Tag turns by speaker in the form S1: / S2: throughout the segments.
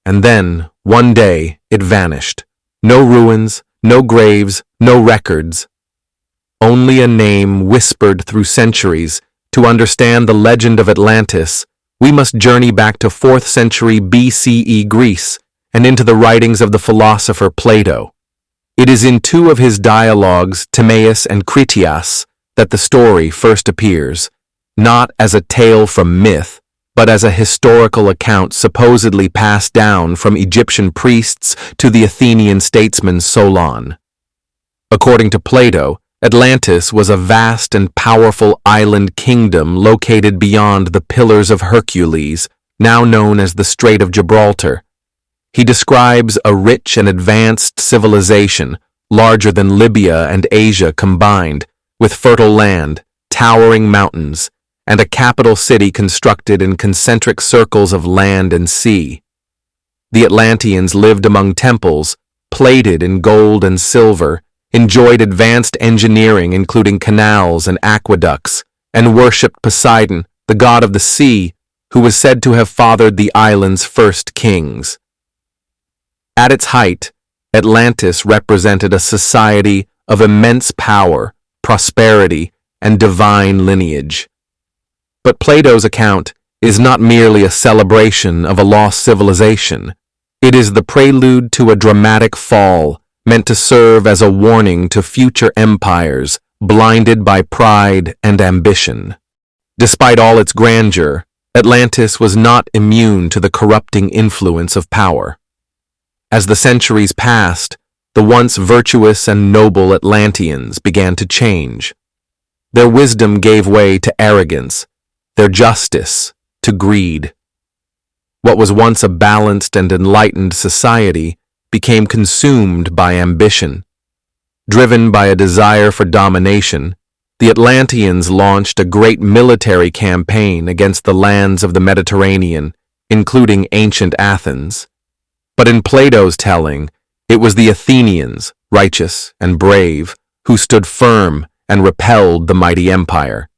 S1: and then, one day, it vanished. No ruins, no graves, no records. Only a name whispered through centuries. To understand the legend of Atlantis, we must journey back to 4th century BCE Greece and into the writings of the philosopher Plato. It is in 2 of his dialogues, Timaeus and Critias, that the story first appears, not as a tale from myth, but as a historical account supposedly passed down from Egyptian priests to the Athenian statesman Solon. According to Plato, Atlantis was a vast and powerful island kingdom located beyond the Pillars of Hercules, now known as the Strait of Gibraltar. He describes a rich and advanced civilization, larger than Libya and Asia combined, with fertile land, towering mountains, and a capital city constructed in concentric circles of land and sea. The Atlanteans lived among temples, plated in gold and silver, enjoyed advanced engineering including canals and aqueducts, and worshipped Poseidon, the god of the sea, who was said to have fathered the island's first kings. At its height, Atlantis represented a society of immense power, prosperity, and divine lineage. But Plato's account is not merely a celebration of a lost civilization. It is the prelude to a dramatic fall, meant to serve as a warning to future empires blinded by pride and ambition. Despite all its grandeur, Atlantis was not immune to the corrupting influence of power. As the centuries passed, the once virtuous and noble Atlanteans began to change. Their wisdom gave way to arrogance, their justice to greed. What was once a balanced and enlightened society became consumed by ambition. Driven by a desire for domination, the Atlanteans launched a great military campaign against the lands of the Mediterranean, including ancient Athens. But in Plato's telling, it was the Athenians, righteous and brave, who stood firm and repelled the mighty empire.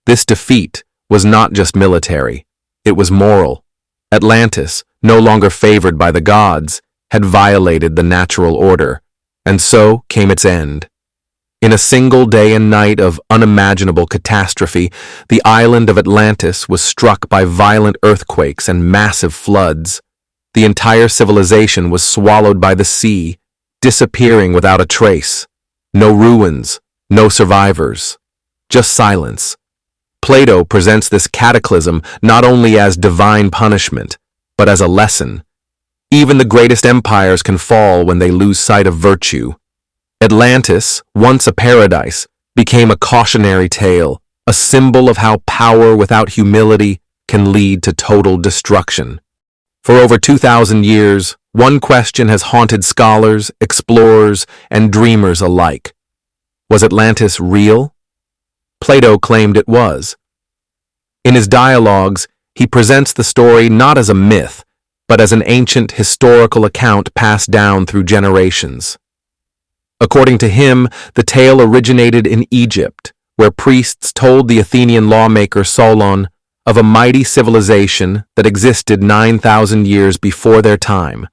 S1: This defeat was not just military, it was moral. Atlantis, no longer favored by the gods, had violated the natural order, and so came its end. In a single day and night of unimaginable catastrophe, the island of Atlantis was struck by violent earthquakes and massive floods. The entire civilization was swallowed by the sea, disappearing without a trace. No ruins, no survivors, just silence. Plato presents this cataclysm not only as divine punishment, but as a lesson. Even the greatest empires can fall when they lose sight of virtue. Atlantis, once a paradise, became a cautionary tale, a symbol of how power without humility can lead to total destruction. For over 2,000 years, one question has haunted scholars, explorers, and dreamers alike. Was Atlantis real? Plato claimed it was. In his dialogues, he presents the story not as a myth, but as an ancient historical account passed down through generations. According to him, the tale originated in Egypt, where priests told the Athenian lawmaker Solon of a mighty civilization that existed 9,000 years before their time.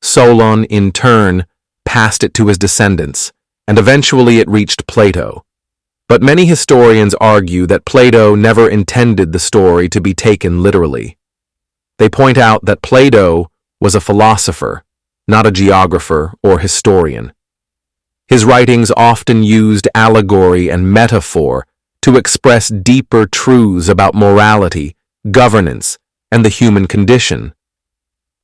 S1: Solon, in turn, passed it to his descendants, and eventually it reached Plato. But many historians argue that Plato never intended the story to be taken literally. They point out that Plato was a philosopher, not a geographer or historian. His writings often used allegory and metaphor to express deeper truths about morality, governance, and the human condition.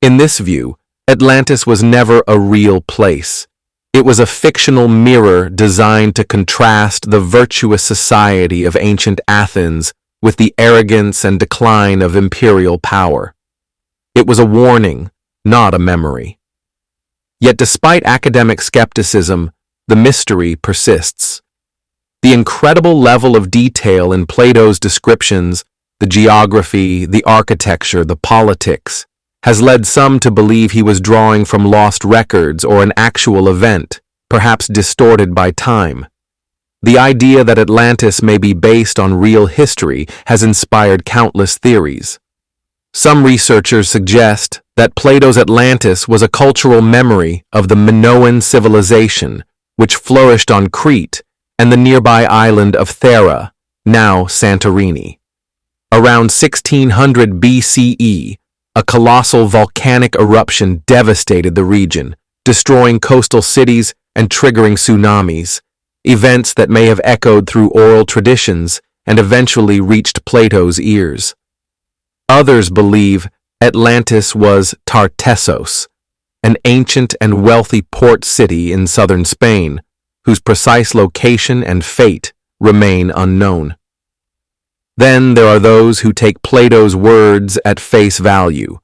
S1: In this view, Atlantis was never a real place. It was a fictional mirror designed to contrast the virtuous society of ancient Athens with the arrogance and decline of imperial power. It was a warning, not a memory. Yet despite academic skepticism, the mystery persists. The incredible level of detail in Plato's descriptions, the geography, the architecture, the politics, has led some to believe he was drawing from lost records or an actual event, perhaps distorted by time. The idea that Atlantis may be based on real history has inspired countless theories. Some researchers suggest that Plato's Atlantis was a cultural memory of the Minoan civilization, which flourished on Crete and the nearby island of Thera, now Santorini. Around 1600 BCE, a colossal volcanic eruption devastated the region, destroying coastal cities and triggering tsunamis, events that may have echoed through oral traditions and eventually reached Plato's ears. Others believe Atlantis was Tartessos, an ancient and wealthy port city in southern Spain, whose precise location and fate remain unknown. Then there are those who take Plato's words at face value,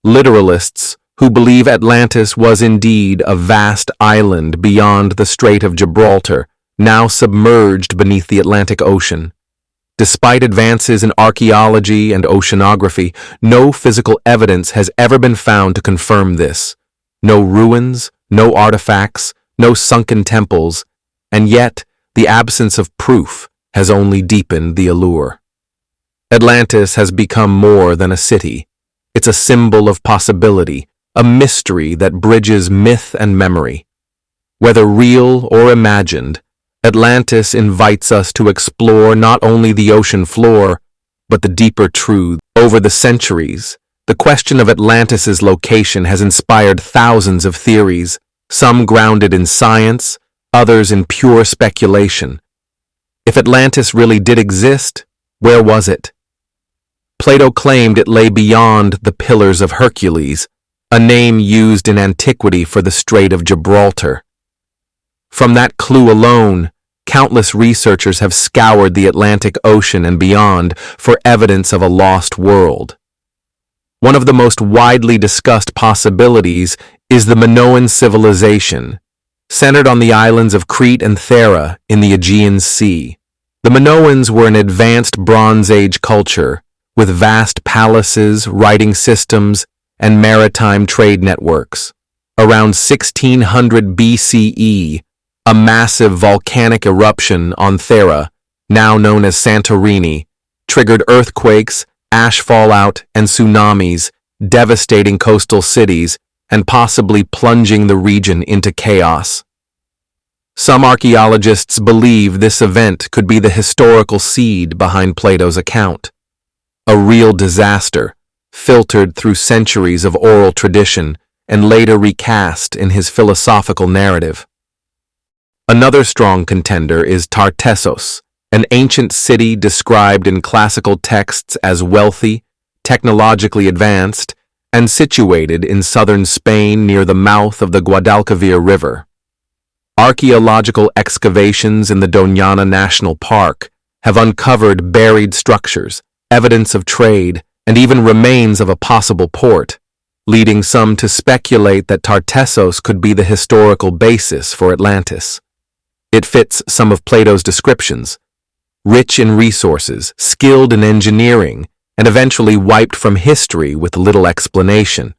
S1: literalists who believe Atlantis was indeed a vast island beyond the Strait of Gibraltar, now submerged beneath the Atlantic Ocean. Despite advances in archaeology and oceanography, no physical evidence has ever been found to confirm this. No ruins, no artifacts, no sunken temples, and yet the absence of proof has only deepened the allure. Atlantis has become more than a city. It's a symbol of possibility, a mystery that bridges myth and memory. Whether real or imagined, Atlantis invites us to explore not only the ocean floor, but the deeper truths. Over the centuries, the question of Atlantis's location has inspired thousands of theories, some grounded in science, others in pure speculation. If Atlantis really did exist, where was it? Plato claimed it lay beyond the Pillars of Hercules, a name used in antiquity for the Strait of Gibraltar. From that clue alone, countless researchers have scoured the Atlantic Ocean and beyond for evidence of a lost world. One of the most widely discussed possibilities is the Minoan civilization, centered on the islands of Crete and Thera in the Aegean Sea. The Minoans were an advanced Bronze Age culture, with vast palaces, writing systems, and maritime trade networks. Around 1600 BCE, a massive volcanic eruption on Thera, now known as Santorini, triggered earthquakes, ash fallout, and tsunamis, devastating coastal cities and possibly plunging the region into chaos. Some archaeologists believe this event could be the historical seed behind Plato's account. A real disaster, filtered through centuries of oral tradition and later recast in his philosophical narrative. Another strong contender is Tartessos, an ancient city described in classical texts as wealthy, technologically advanced, and situated in southern Spain near the mouth of the Guadalquivir River. Archaeological excavations in the Doñana National Park have uncovered buried structures, evidence of trade, and even remains of a possible port, leading some to speculate that Tartessos could be the historical basis for Atlantis. It fits some of Plato's descriptions, rich in resources, skilled in engineering, and eventually wiped from history with little explanation.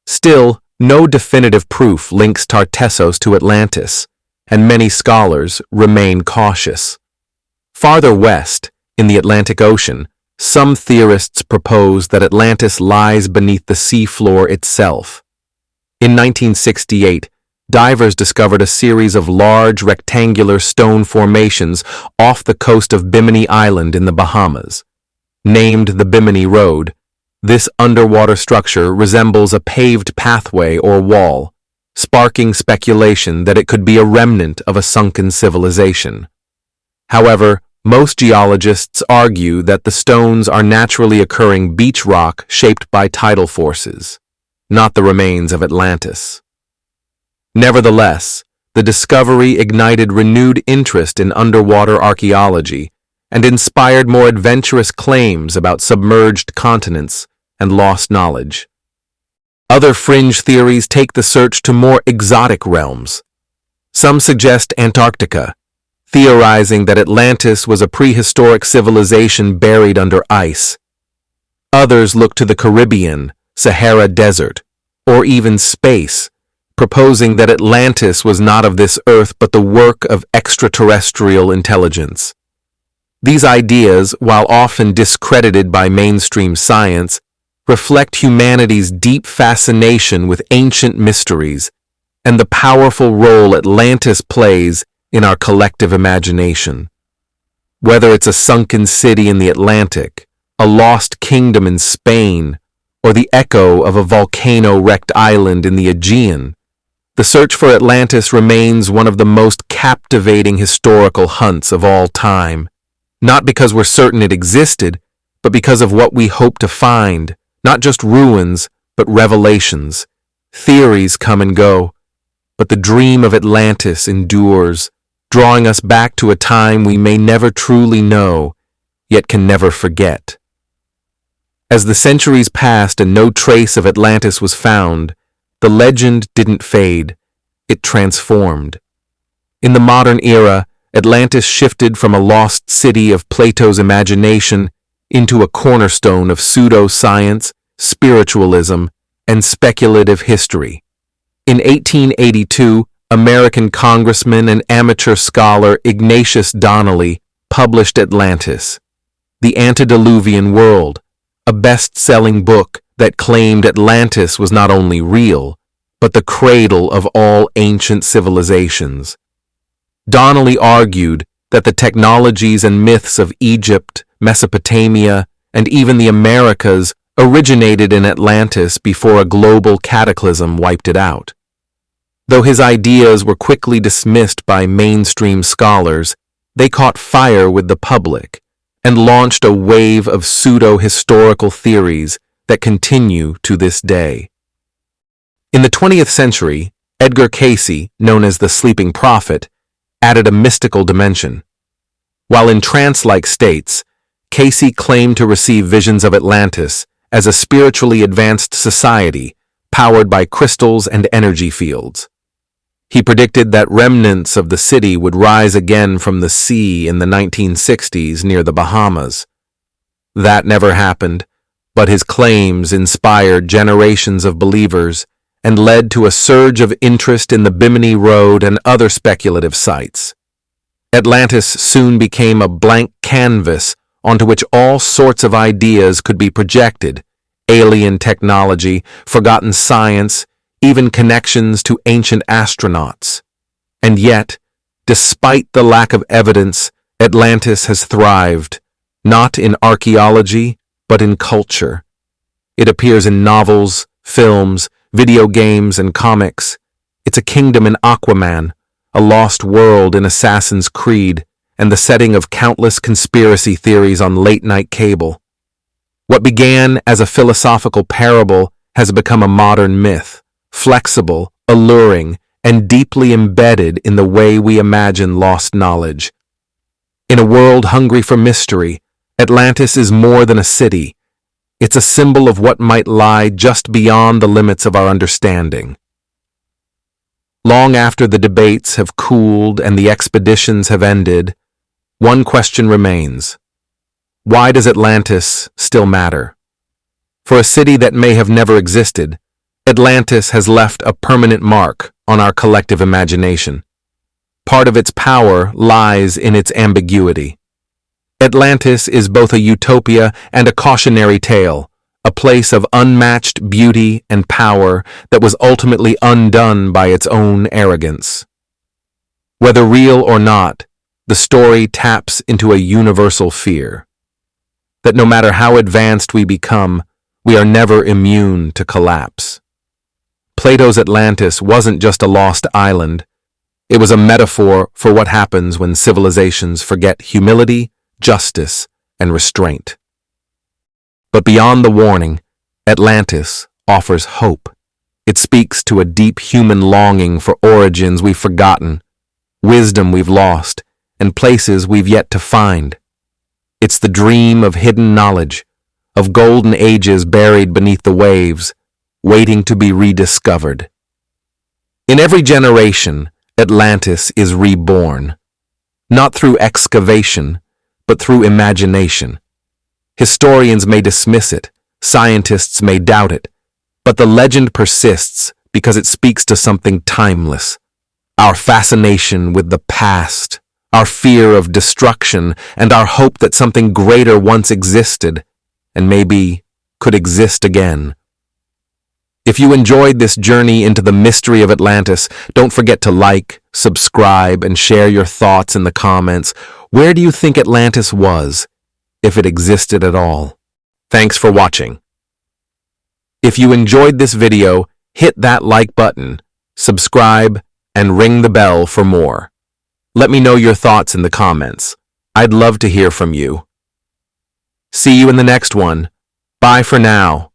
S1: Still, no definitive proof links Tartessos to Atlantis, and many scholars remain cautious. Farther west, in the Atlantic Ocean, some theorists propose that Atlantis lies beneath the seafloor itself. In 1968, divers discovered a series of large rectangular stone formations off the coast of Bimini Island in the Bahamas. Named the Bimini Road, this underwater structure resembles a paved pathway or wall, sparking speculation that it could be a remnant of a sunken civilization. However, most geologists argue that the stones are naturally occurring beach rock shaped by tidal forces, not the remains of Atlantis. Nevertheless, the discovery ignited renewed interest in underwater archaeology and inspired more adventurous claims about submerged continents and lost knowledge. Other fringe theories take the search to more exotic realms. Some suggest Antarctica, theorizing that Atlantis was a prehistoric civilization buried under ice. Others look to the Caribbean, Sahara Desert, or even space, proposing that Atlantis was not of this earth but the work of extraterrestrial intelligence. These ideas, while often discredited by mainstream science, reflect humanity's deep fascination with ancient mysteries and the powerful role Atlantis plays in our collective imagination. Whether it's a sunken city in the Atlantic, a lost kingdom in Spain, or the echo of a volcano-wrecked island in the Aegean, the search for Atlantis remains one of the most captivating historical hunts of all time, not because we're certain it existed, but because of what we hope to find, not just ruins, but revelations. Theories come and go, but the dream of Atlantis endures, drawing us back to a time we may never truly know, yet can never forget. As the centuries passed and no trace of Atlantis was found, the legend didn't fade, it transformed. In the modern era, Atlantis shifted from a lost city of Plato's imagination into a cornerstone of pseudoscience, spiritualism, and speculative history. In 1882, American congressman and amateur scholar Ignatius Donnelly published Atlantis, The Antediluvian World, a best-selling book that claimed Atlantis was not only real, but the cradle of all ancient civilizations. Donnelly argued that the technologies and myths of Egypt, Mesopotamia, and even the Americas originated in Atlantis before a global cataclysm wiped it out. Though his ideas were quickly dismissed by mainstream scholars, they caught fire with the public and launched a wave of pseudo-historical theories that continue to this day. In the 20th century, Edgar Cayce, known as the Sleeping Prophet, added a mystical dimension. While in trance-like states, Cayce claimed to receive visions of Atlantis as a spiritually advanced society powered by crystals and energy fields. He predicted that remnants of the city would rise again from the sea in the 1960s near the Bahamas. That never happened, but his claims inspired generations of believers and led to a surge of interest in the Bimini Road and other speculative sites. Atlantis soon became a blank canvas onto which all sorts of ideas could be projected: alien technology, forgotten science, even connections to ancient astronauts. And yet, despite the lack of evidence, Atlantis has thrived, not in archaeology, but in culture. It appears in novels, films, video games, and comics. It's a kingdom in Aquaman, a lost world in Assassin's Creed, and the setting of countless conspiracy theories on late-night cable. What began as a philosophical parable has become a modern myth, flexible, alluring, and deeply embedded in the way we imagine lost knowledge. In a world hungry for mystery, Atlantis is more than a city. It's a symbol of what might lie just beyond the limits of our understanding. Long after the debates have cooled and the expeditions have ended, one question remains. Why does Atlantis still matter? For a city that may have never existed, Atlantis has left a permanent mark on our collective imagination. Part of its power lies in its ambiguity. Atlantis is both a utopia and a cautionary tale, a place of unmatched beauty and power that was ultimately undone by its own arrogance. Whether real or not, the story taps into a universal fear, that no matter how advanced we become, we are never immune to collapse. Plato's Atlantis wasn't just a lost island. It was a metaphor for what happens when civilizations forget humility, justice, and restraint. But beyond the warning, Atlantis offers hope. It speaks to a deep human longing for origins we've forgotten, wisdom we've lost, and places we've yet to find. It's the dream of hidden knowledge, of golden ages buried beneath the waves, waiting to be rediscovered. In every generation, Atlantis is reborn, not through excavation, but through imagination. Historians may dismiss it, scientists may doubt it, but the legend persists because it speaks to something timeless. Our fascination with the past, our fear of destruction, and our hope that something greater once existed, and maybe could exist again. If you enjoyed this journey into the mystery of Atlantis, don't forget to like, subscribe, and share your thoughts in the comments. Where do you think Atlantis was, if it existed at all? Thanks for watching. If you enjoyed this video, hit that like button, subscribe, and ring the bell for more. Let me know your thoughts in the comments. I'd love to hear from you. See you in the next one. Bye for now.